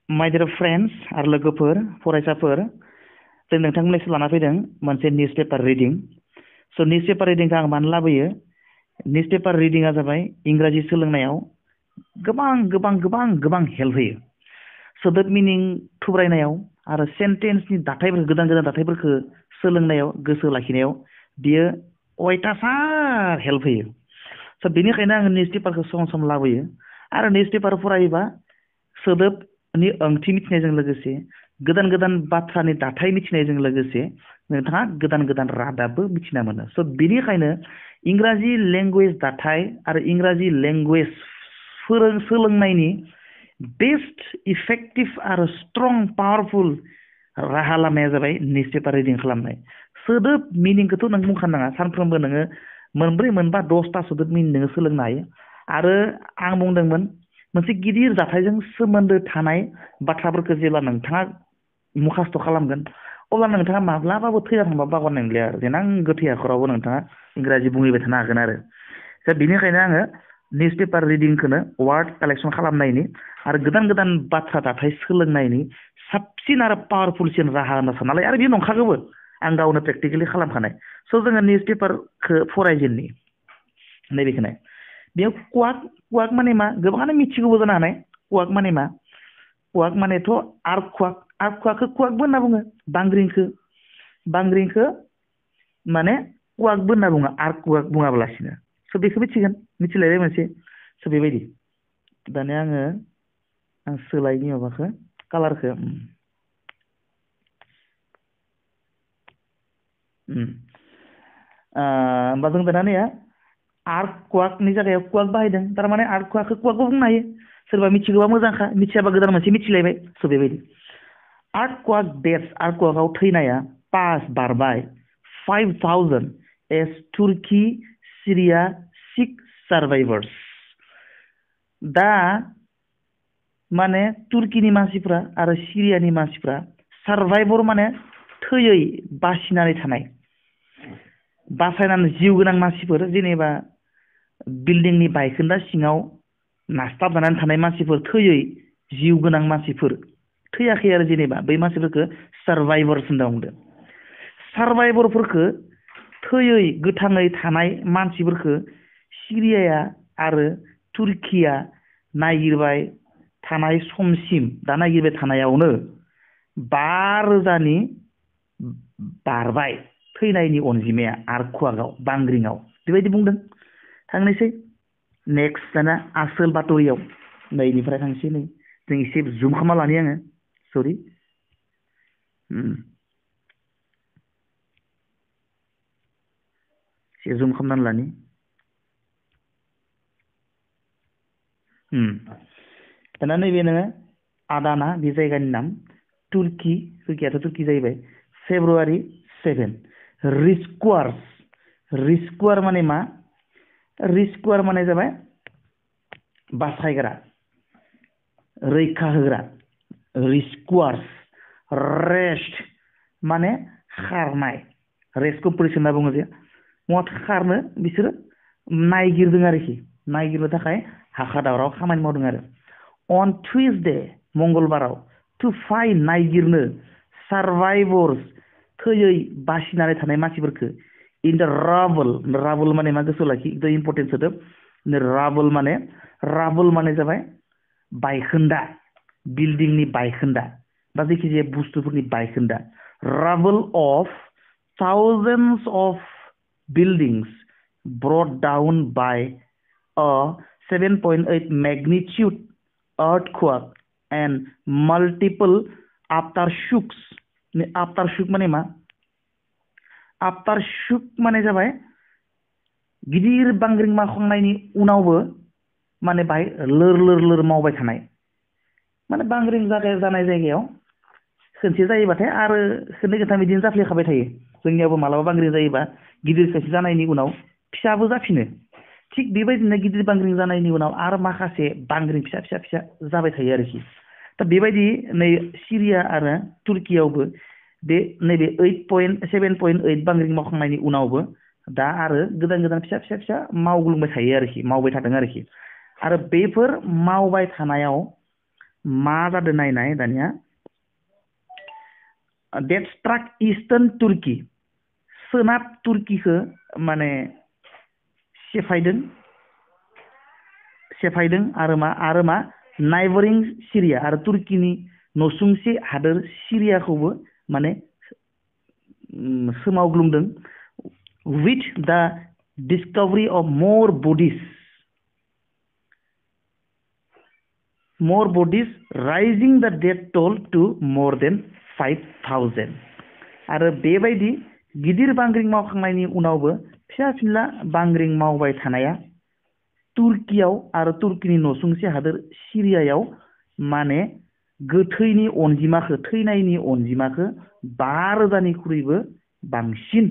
My dear friends आरो लोगोफोर फरायसाफोर जों नोंथांमोननिसिम लाना फैदों मोनसे निउस पेपार रिडिं स' निउस पेपार रिडिंखौ आं मानो लाबोयो निउस पेपार रिडिंआ जाबाय इंराजि सोलोंनायाव गोबां गोबां गोबां गोबां हेल्प होयो सोदोब मिनिं थुब्रायनायाव आरो सेन्टेन्सनि दाथायफोर गोदान गोदान दाथायफोरखौ सोलोंनायाव गोसो लाखिनायाव बियो अयथासार हेल्प होयो स' बेनिखायनो आङो निउस पेपारखौ सम लाबोयो आरो निउस पेपार फरायोबा सोदोबनि ओंथि मिथिनायजों लोगोसे गोदान गोदान बाथ्रानि दाथाय मिथिनायजों लोगोसे नोंथाङा गोदान गोदान रादाबबो मिथिना मोनो स' बेनिखायनो इंराजि लेंगुवेज दाथाय आरो इंराजि लेंगुवेज सोलोंनायनि बेस्ट इफेक्टिभ आरो स्ट्रं पावारफुल राहा लामाया जाबाय निउस पेपार रिडिं खालामनाय सोदोब मिनिंखौथ' नों बुंखानाङा सानफ्रोमबो नोङो मोनब्रै मोनबा 10ता सोदोब मिनिं नोङो सोलोंनो हायो आरो आं बुंदोंमोन मोनसे गिदिर जाथायजों सोमोन्दो थानाय बाथ्राफोरखौ जेब्ला नोंथाङा मुखास्थ' खालामगोन अब्ला नोंथाङा माब्लाबाबो थैना थांबा बावगारनाय नंलिया आरो देनां गोथै हाखरावबो नोंथाङा इंराजि बुंहैबाय थानो हागोन आरो दा बेनिखायनो आङो निउस पेपार रिडिंखौनो वार्ड कालेक्सन खालामनायनि आरो गोदान गोदान बाथ्रा दाथाय सोलोंनायनि साबसिन आरो पावारफुलसिन राहा होनना साननालाय आरो बेयो नंखागौबो आं गावनो प्रेक्टिकेलि खालामखानाय स' जोङो निउस पेपारखौ फरायजेननि नैबेखौनो बेयाव कुवाक माने मा गोबाङानो मिथिगौबो जानो हानाय कुवाक माने मा कुवाक मानेथ' आर्ककुवाकखौ कुवाकबो होनना बुङो बांग्रिंखौ माने कुवाकबो होनना बुङो आर्ककुवाक बुङाब्लासिनो स' बेखौ मिथिगोन मिथिलायबाय मोनसे स' बेबायदि दानिया आं सोलायनि माबाखौ कालारखौ होमबा जों दाना नैया आर्ककुवाकनि जायगायाव कुवाक बाहायदों थारमाने आर्ककुवाकखौ कुवाकबो बुंनो हायो सोरबा मिथिगौबा मोजांखा मिथियाबा गोदान मोनसे मिथिलायबाय स' बेबायदि आर्ककुवाकआव थैनाया पास बारबाय 5,000 एस तुर्की सिरिया 6 सार्भाइभार्स दा माने तुर्कीनि मानसिफ्रा आरो सिरियानि मानसिफ्रा सार्भाइभर माने थैयै बासिनानै थानाय बासायनानै जिउ गोनां मानसिफोर जेनेबा बिल्डिंनि बायखोन्दा सिङाव नासथाबजानानै थानाय मानसिफोर थैयै जिउ गोनां मानसिफोर थैयाखै आरो जेनेबा बै मानसिफोरखौ सार्भाइभार्स होनना बुंदों सार्भाइभारफोरखौ थैयै गोथाङै थानाय मानसिफोरखौ सिरियाया आरो तुर्कीया नागिरबाय थानाय समसिम दा नागिरबाय थानायावनो 5,000नि बारबाय थैनायनि अनजिमाया आर्ककुवाकआव बांग्रिंआव बेबायदि बुंदों थांनोसै नेक्स्ट दाना आसोल बाथरियाव नैनिफ्राय थांसै नै जों एसे जुम खालामना लानि आङो सरि एसे जुम खालामनानै लानि दाना नैबे नोङो आदाना बे जायगानि नाम तुर्कीयाथ' तुर्की जाहैबाय फेब्रुवारि 7 रिस्कुवार माने मा रिस्कुवार माने जाबाय बासायग्रा रैखा होग्रा रिस्कुवार्स रेस्ट माने खारनाय रेस्ट कम्पिटिसन होनना बुङो जे मत खारनो बिसोरो नायगिरदों आरोखि नायगिरनो थाखाय हाखा दावराव खामानि मावदों आरो अन टुइसडे मंगलबाराव टु फाइन्ड नायगिरनो सार्भाइभर्स थैयै बासिनानै थानाय मानसिफोरखौ इन द राबल माने मा गोसोआव लाखि द इम्पर्टेन्ट सोदोब राबल माने जाबाय बायखोन्दा बिल्डिंनि बायखोन्दा बा जायखिजाया बुस्थुफोरनि बायखोन्दा राबल of thousands of buildings brought down by a 7.8 magnitude earthquake and multiple aftershocks माने मा आफ्टारशक माने जाबाय गिदिर बांग्रिं मावखांनायनि उनावबो माने बाहाय लोर मावबाय थानाय माने बांग्रिं जानाय जायगायाव खनसे जायोबाथाय आरो खननै खनथाम बिदिनो जाफ्लेखाबाय थायो जोंनियावबो मालाबा बांग्रिं जायोबा गिदिर खनसे जानायनि उनाव फिसाबो जाफिनो थिग बेबायदिनो गिदिर बांग्रिं जानायनि उनाव आरो माखासे बांग्रिं फिसा जाबाय थायो आरोखि दा बेबायदि नै सिरिया आरो तुर्कीयावबो बे नैबे 7.8 बांग्रिं मावखांनायनि उनावबो दा आरो गोदान फिसा मावग्लुंबाय थायो आरोखि मावबाय थादों आरोखि आरो बेफोर मावबाय थानायाव मा जादों नायनाय दानिया that struck eastern Turkey सोनाब तुर्कीखौ माने सेफायदों आरो मा नाइबरिं सिरिया आरो तुर्कीनि नसुंसे हादोर सिरियाखौबो माने सोमावग्लुंदों with the discovery of more bodies rising the death toll to more than 5,000 आरो बेबायदि गिदिर बांग्रिं मावखांनायनि उनावबो फिसा फिनला बांग्रिं मावबाय थानाया तुर्कीयाव आरो तुर्कीनि नसुंसे हादोर सिरियायाव माने गोथैनि थैनायनि अनजिमाखौ 5,000निख्रुइबो बांसिन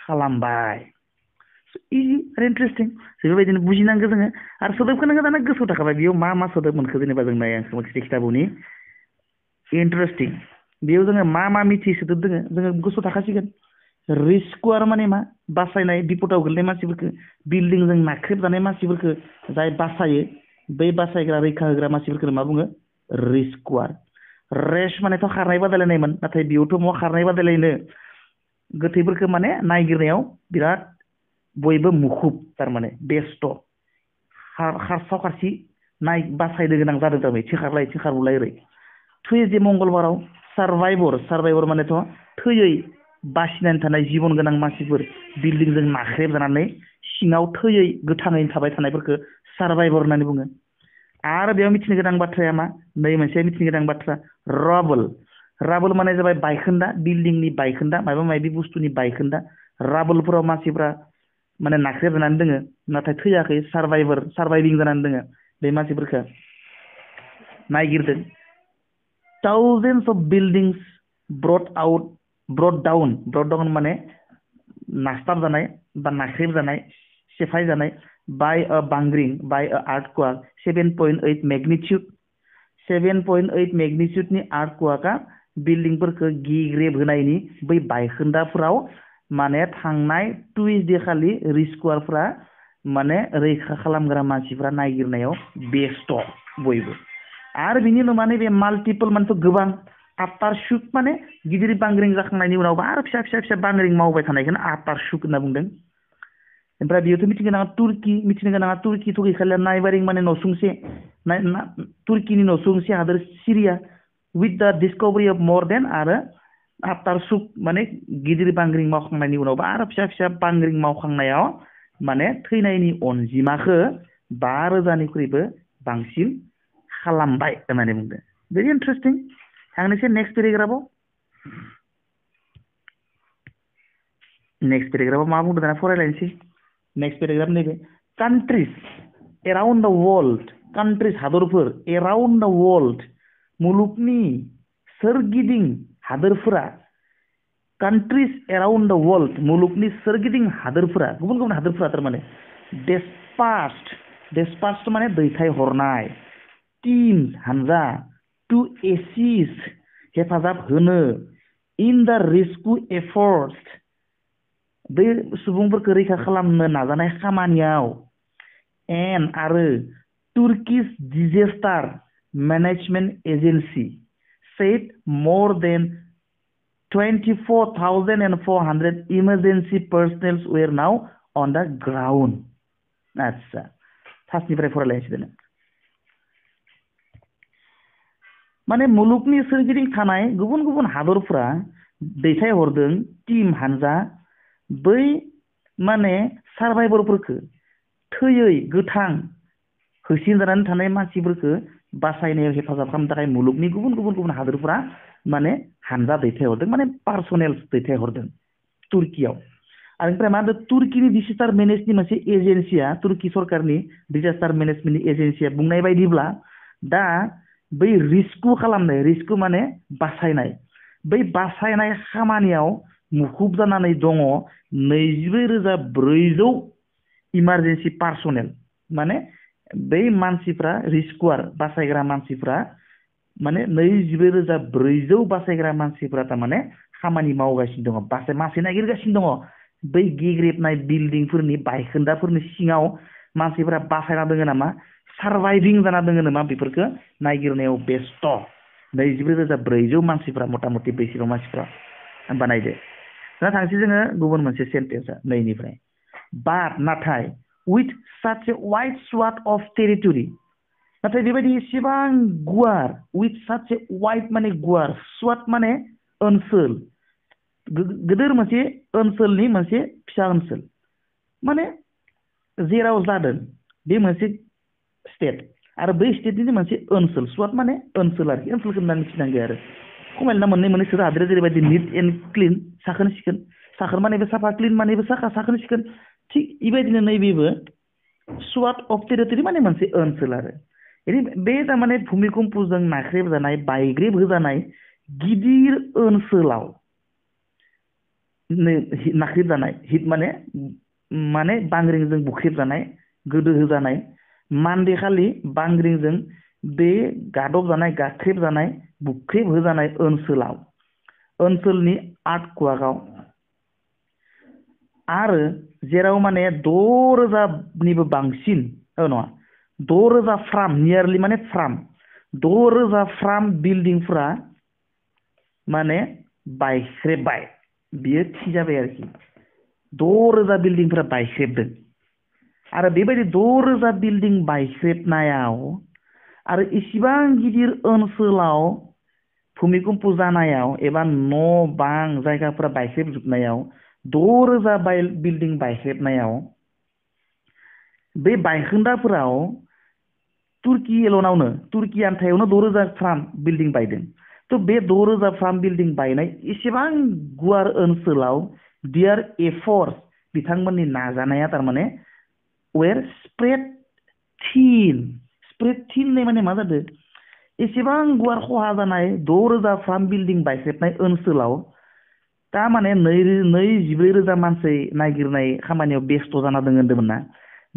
खालामबाय इजि आरो इन्टारेस्टिं बेबायदिनो बुजिनांगौ जोङो आरो सोदोबखौ नोङो दाना गोसोआव थाखाबाय बेयाव मा सोदोब मोनखो जेनेबा जों नाय आं खिथाबुनि इन्टारेस्टिं बेयाव जोङो मा मिथियै सोदोब दोङो जोङो गोसोआव थाखासिगोन रिस्कुआर माने मा बासायनाय बिपदाव गोलैनाय मानसिफोरखौ बिल्डिंजों नाख्रेबजानाय मानसिफोरखौ जाय बासायो बै बासायग्रा रैखा होग्रा मानसिफोरखौ मा बुङो रिस्कुआर रेस मानेथ' खारनाय बादायलायनायमोन नाथाय बेयावथ' मा खारनाय बादायलायनो गोथैफोरखौ माने नायगिरनायाव बिराद बयबो मुखुब थारमाने बेस्थ' खारसाव खारसि बासायनो गोनां जादों थारमाने इथिं खारलाय इथिं खारबोलाय ओरै थुइजे मंगलबाराव सार्भाइभर मानेथ' थैयै बासिनानै थानाय जिबन गोनां मानसिफोर बिल्डिंजों नाख्रेबजानानै सिङाव थैयै गोथाङै थाबाय थानायफोरखौ सार्भाइभर होननानै बुङो आरो बेयाव मिथिनो गोनां बाथ्राया मा नै मोनसे मिथिनो गोनां बाथ्रा राबल माने जाबाय बायखोन्दा बिल्डिंनि बायखोन्दा माबा माबि बुस्थुनि बायखोन्दा राबलफोराव मानसिफ्रा माने नाख्रेबजानानै दोङो नाथाय थैयाखै सार्भाइभिं जानानै दोङो बे मानसिफोरखौ नायगिरदों thousands of buildings brought down माने नास्ताबजानाय बा नाख्रेबजानाय सेफायजानाय by a earthquake 7.8 magnitude नि earthquakeआ बिल्डिंफोरखौ गिग्रेब होनायनि बै बायखोन्दाफोराव माने थांनाय टुइसडे खालि रिस्कुआरफ्रा माने रैखा खालामग्रा मानसिफ्रा नायगिरनायाव बेस्थ' बयबो आरो बिनि उनाव माने बे माल्टिपल मानेथ' गोबां आफ्टार शुक माने गिदिर बांग्रिं जाखांनायनि उनाव आरो फिसा बांग्रिं मावबाय थानायखौनो आफ्टार शुक होनना बुंदों ओमफ्राय बेयावथ' मिथिनो गोनाङा तुर्कीथ' गैखालिया नाइबारिं माने नसुंसे तुर्कीनि नसुंसे हादोर सिरिया with the discovery of more than आरो आफ्टार शुक माने गिदिर बांग्रिं मावखांनायनि उनावबो आरो फिसा बांग्रिं मावखांनायाव माने थैनायनि अनजिमाखौ 5,000निख्रुइबो बांसिन खालामबाय होननानै बुंदों भेरि इन्टारेस्टिं थांनोसै नेक्स्ट पेराग्राफाव मा बुंदों दाना फरायलायनोसै नेक्स्ट पेराग्राफ नैबे कान्ट्रिज एराउन्ड द वर्ल्ड हादरफोर एराउन्ड द वर्ल्ड मुलुगनि सोरगिदिं हादोरफोरा कान्ट्रिज एराउन्ड द वर्ल्ड मुलुगनि सोरगिदिं हादोरफोरा गुबुन हादोरफोरा थारमाने डेस्पास्ट माने दैथायहरनाय टीम्स हानजा टु एसिस्ट हेफाजाब होनो इन द रेस्किउ एफर्टस बै सुबुंफोरखौ रैखा खालामनो नाजानाय खामानियाव एन आरो Turkish disaster management agency said more than 24,400 emergency personnel were now on the ground. आच्छा फार्स्टनिफ्राय फरायलायनोसै दिनै माने मुलुगनि सोरगिदिं थानाय गुबुन हादरफोरा दैथायहरदों टीम हानजा बै माने सार्भाइभरफोरखौ थैयै गोथां होसिनजानानै थानाय मानसिफोरखौ बासायनायाव हेफाजाब खालामनो थाखाय मुलुगनि गुबुन हादोरफोरा माने हानजा दैथायहरदों माने पार्सनेल दैथायहरदों तुर्कीयाव आरो ओमफ्राय मा होनदों तुर्कीनि डिसास्टार मेनेजनि मोनसे एजेन्सिया तुर्की सरकारनि डिसास्टार मेनेजमेन्टनि एजेन्सिया बुंनाय बायदिब्ला दा बै रिस्कु माने बासायनाय बै बासायनाय खामानियाव मुखुब जानानै दङ 22,400 इमारजेन्सि पार्सनेल माने बै मानसिफ्रा रिस्कुआर बासायग्रा मानसिफ्रा माने 22,400 बासायग्रा मानसिफ्रा थारमाने खामानि मावगासिनो दङ मानसि नागिरगासिनो दङ बै गिग्रेबनाय बिल्डिंफोरनि बायखोन्दाफोरनि सिङाव मानसिफ्रा बासायना दङ नामा सार्भाइभिं जाना दङ नामा बेफोरखौ नागिरनायाव बेस्थ' 24,400 मानसिफ्रा मथा मथि बेसेबां मानसिफ्रा बानायदो दा थांसै जोङो गुबुन मोनसे सेन्टेन्सआ नैनिफ्राय बाट नाथाय with such a wide swath of territory नाथाय बेबायदि एसेबां गुवार with such a wide माने गुवार swath माने ओनसोल गोदोर मोनसे ओनसोलनि मोनसे फिसा ओनसोल माने जेराव जादों बे मोनसे स्टेट आरो बै स्टेटनि मोनसे ओनसोल स्वाट माने ओनसोल आरोखि ओनसोलखौ होननानै मिथिनांगौ आरो खमायना मोननै सोदोब हादोरा जेरैबायदि निट एन्ड क्लिन साखोन सिखोन साखोन मानेबो साफा क्लिन मानेबो साखोन सिखोन थिग बेबायदिनो नैबेबो स्वाट अफ टेरिटरि माने मोनसे ओनसोल आरो बे थारमाने भुमिकम्पजों नाख्रेबजानाय बायग्रेब होजानाय गिदिर ओनसोलाव नाख्रेबजानाय हिट माने माने बांग्रिंजों बुख्रेबजानाय गोदो होजानाय मानदेखालि बांग्रिंजों बे गादबजानाय गाख्रेबजानाय बुख्रेब होजानाय ओनसोलाव ओनसोलनि आर्थक्वेकआव आरो जेराव माने 6,000निबो बांसिन नङा 6,000 फ्राम नियारलि माने फ्राम 6,000 फ्राम बिल्डिंफोरा माने बायख्रेबबाय बियो थि जाबाय आरोखि 6,000 बिल्डिंफोरा बायख्रेबदों आरो बेबायदि 6,000 बिल्डिं बायख्रेबनायाव आरो इसिबां गिदिर ओनसोलाव भुमिकम्प जानायाव एबा न' बां जायगाफोरा बायख्रेबजोबनायाव 6,000 बिल्डिं बायख्रेबनायाव बे बायखोन्दाफोराव तुर्की एलनावनो तुर्की आन्थायावनो 6,000 फ्राम बिल्डिं बायदों थ' बे 6,000 फ्राम बिल्डिं बायनाय एसेबां गुवार ओनसोलाव दियार एफर्टस बिथांमोननि नाजानाया थारमाने वेर स्प्रेड थिन माने मा जादों एसेबां गुवार खहा जानाय 6,000 फ्राम बिल्डिं बायख्रेबनाय ओनसोलाव दा माने 24,000 मानसि नागिरनाय खामानियाव बेस्थ' जाना दङ होन्दोंमोन ना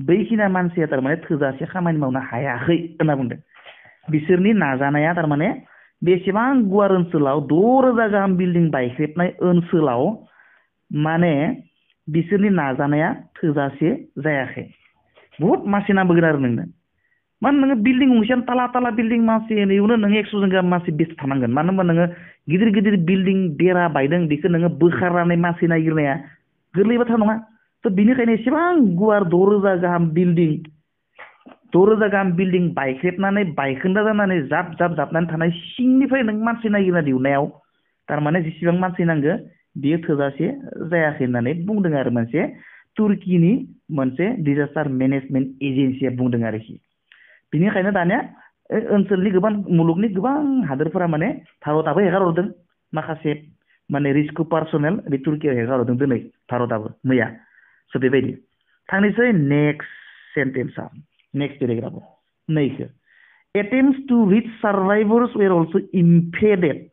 बैखिना मानसिया थारमाने थोजासे खामानि मावनो हायाखै होनना बुंदों बिसोरनि नाजानाया थारमाने बेसेबां गुवार ओनसोलाव 6,000 गाहाम बिल्डिं बायख्रेबनाय ओनसोलाव माने बिसोरनि नाजानाया थोजासे जायाखै बहुत मानसि नांबोगोन आरो नोंनो मानो नोङो बिल्डिं गंसेयानो ताला बिल्डिं मानसि नैयावनो नोङो 100 जन गाहाम मानसि बेस्थ' थानांगोन मानो होनबा नोङो गिदिर बिल्डिं बेरा बायदों बेखौ नोङो बोखारनानै मानसि नागिरनाया गोरलै बाथ्रा नङा थ' बिनिखायनो एसेबां गुवार 6,000 गाहाम बिल्डिं बायख्रेबनानै बायखोन्दा जानानै जाबनानै थानाय सिंनिफ्राय नों मानसि नागिरना दिहुननायाव थारमाने जेसेबां मानसि नांगौ बियो थोजासे जायाखै होननानै बुंदों आरो मोनसे तुर्कीनि मोनसे डिजास्टार मेनेजमेन्ट एजेन्सिया बुंदों आरोखि बिनिखायनो दानिया ओनसोलनि गोबां मुलुगनि गोबां हादोरफोरा माने भारतआबो हेगारहरदों माखासे माने रिस्क पार्सनेल बे तुर्कीयाव हेगारहरदों दिनै भारतआबो मैया स' बेबायदि थांनोसै नेक्स्ट सेन्टेन्सआव नेक्स्ट पेराग्राफआव नैखो attempts to reach survivors were also impeded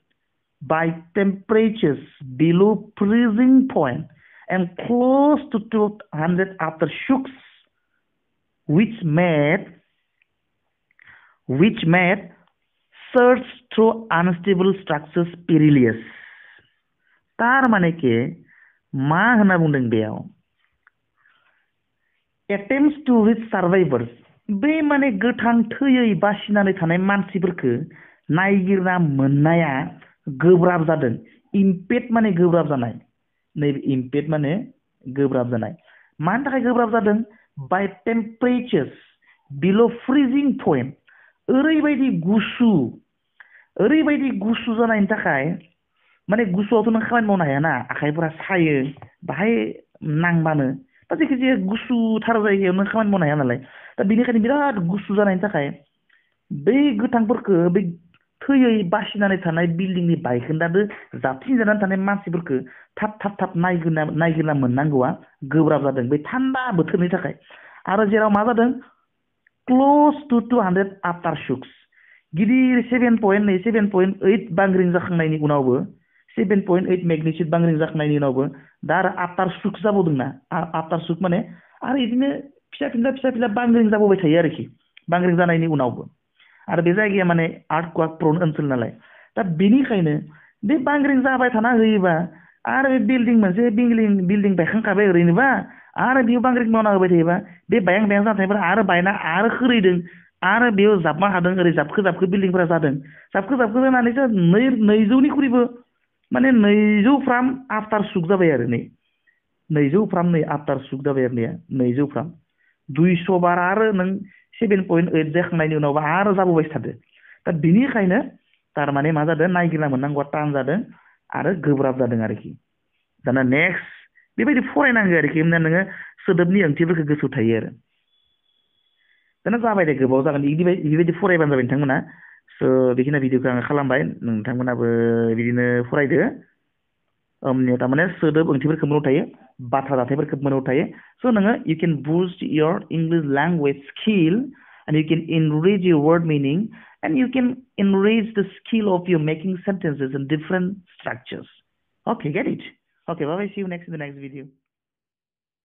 by temperatures below freezing point and close to 200 aftershocks which made search through unstable structures perilous तार माने के मा होनना बुंदों बेयाव attempts to reach survivors बे माने गोथां थैयै बासिनानै थानाय मानसिफोरखौ नायगिरना मोननाया गोब्राब जादों इम्पेड माने गोब्राब जानाय नैबे इम्पेड माने गोब्राब जानाय मानि थाखाय गोब्राब जादों बाय टेम्पारेचार्स बिल' फ्रिजिं पइन्ट ओरैबायदि गुसु जानायनि थाखाय माने गुसुआवथ' नों खामानि मावनो हायाना आखाइफोरा सायो बाहाय नांबानो दा जायखिजाया गुसुथार जायगायाव नों खामानि मावनो हाया नालाय दा बेनिखायनो बिराद गुसु जानायनि थाखाय बै गोथांफोरखौ बै थैयै बासिनानै थानाय बिल्डिंनि बायखोन्दादो जाबथिं जानानै थानाय मानसिफोरखौ थाब नायगिरना मोननांगौआ गोब्राब जादों बै थान्दा बोथोरनि थाखाय आरो जेराव मा जादों क्ल'ज टु 200 आफ्टारशक्स गिदिर 7.8 बांग्रिं जाखांनायनि उनावबो 7.8 मेगनिट्युड बांग्रिं जाखांनायनि उनावबो दा आरो आफ्टारशक जाबावदोंना आफ्टारशक माने आरो बिदिनो फिसा बांग्रिं जाबावबाय थायो आरोखि बांग्रिं जानायनि उनावबो आरो बे जायगाया माने आर्थक्वेक प्रोन ओनसोल नालाय दा बेनिखायनो बे बांग्रिं जाबाय थाना होयोबा आरो बे बिल्डिं बायखांखाबाय ओरैनोबा आरो बेयाव बांग्रिं मावना होबाय थायोबा बे बायां जानायफोरा आरो बायना आरो खोरैदों आरो बेयाव जाबमा हादों ओरै जाबखो बिल्डिंफोरा जादों जाबखो जानानैसो 200निख्रुइबो माने 200फ्राम आफ्टार सुक जाबाय आरो नै 200फ्राम नै आफ्टार सुक जाबाय आरो नै 200फ्राम 200 बार आरो नों 7.8 जाखांनायनि उनावबो आरो जाबोबाय थादो दा बिनिखायनो थारमाने मा जादों नायगिरना मोननांगौआ टान जादों आरो गोब्राब जादों आरोखि दाना नेक्स्ट बेबायदि फरायनांगौ आरोखि होमब्ला नोङो सोदोबनि ओंथिफोरखौ गोसोआव थायो आरो दाना जाबाय दे गोबाव जागोन बेबायदि फरायबानो जाबाय नोंथांमोना स' बेखिनि भिडिअखौ आङो खालामबाय नोंथांमोनाबो बिदिनो फरायदो ओमनिया थारमाने सोदोब ओंथिफोरखौ मोनाव थायो बाथ्रा जाथायफोरखौ मोनाव थायो स' नोङो you can boost your English language skill and you can enrich your word meaning and you can enrich the skill of your making sentences in different structures. Okay, get it? Okay, bye bye. See you next in the next video.